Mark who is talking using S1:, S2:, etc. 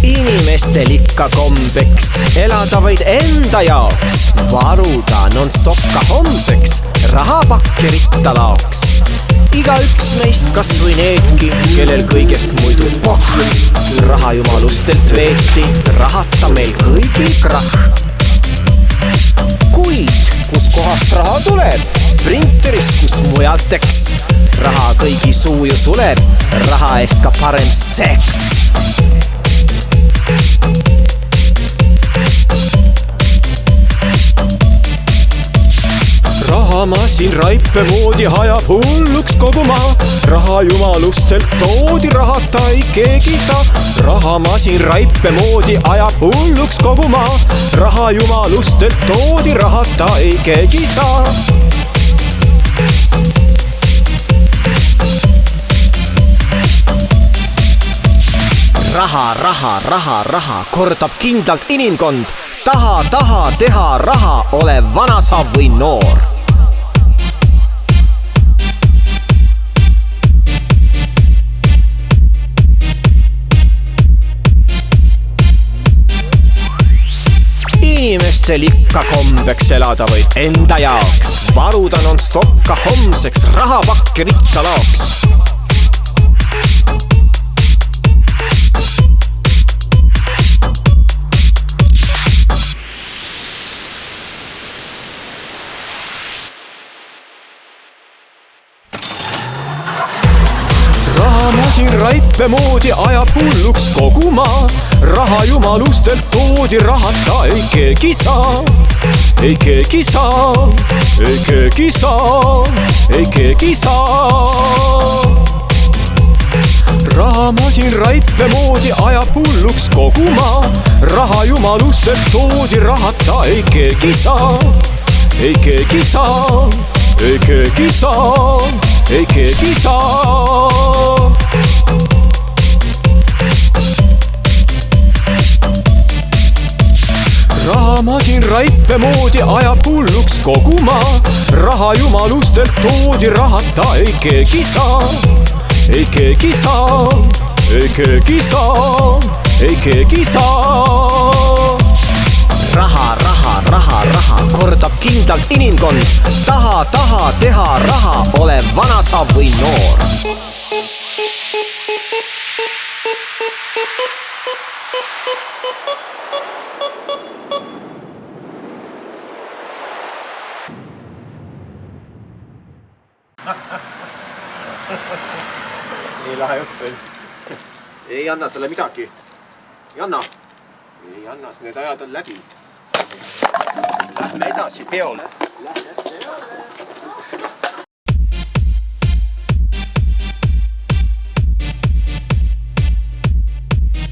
S1: Inimestel ikka kombeks elada vaid enda jaoks, varuda non-stopka homseks, rahapakk ja ritta laoks. Igaüks meist kas või needki, kellel kõigest muidu pohh, raha jumalustelt veeti, rahata meil kõigil krahh. Kuid kus kohast raha tuleb? Printerist, kust mujalt eks. Raha kõigi suu ju suleb, raha eest ka parem seks. Rahamasin raipe moodi hajab hulluks kogu maa. Raha jumalustelt toodi, rahata ei keegi saa. Rahamasin raipe moodi ajab hulluks kogu maa. Raha jumalustelt toodi, rahata ei keegi saa. Raha, raha, raha, raha kordab kindlalt inimkond. Taha, taha teha raha, ole vanasav või noor. Inimestel ikka kombeks elada vaid enda jaoks, varuda non-stopka homseks, rahapakk ja ritta laoks. Rahamasin raipe moodi ajab hulluks kogu maa. Raha jumalustelt toodi, rahata ei keegi saa. Ei keegi saa, ei keegi saa, ei keegi saa. Rahamasin raipe moodi ajab hulluks kogu maa. Raha jumalustelt toodi, rahata ei keegi saa. Ei keegi saa, ei keegi saa, ei keegi saa. Rahamasin raipe moodi ajab hulluks kogu maa. Raha jumalustelt toodi, rahata ei keegi saa. Ei keegi saa, ei keegi saa, ei keegi saa. Raha, raha, raha, raha kordab kindlalt inimkond. Taha, taha teha raha, ole vanasav või noor.
S2: Ei lähe jutt veel. Ei anna talle midagi. Ei anna. Ei anna, need ajad on läbi. Lähme edasi peole. Lähme peole.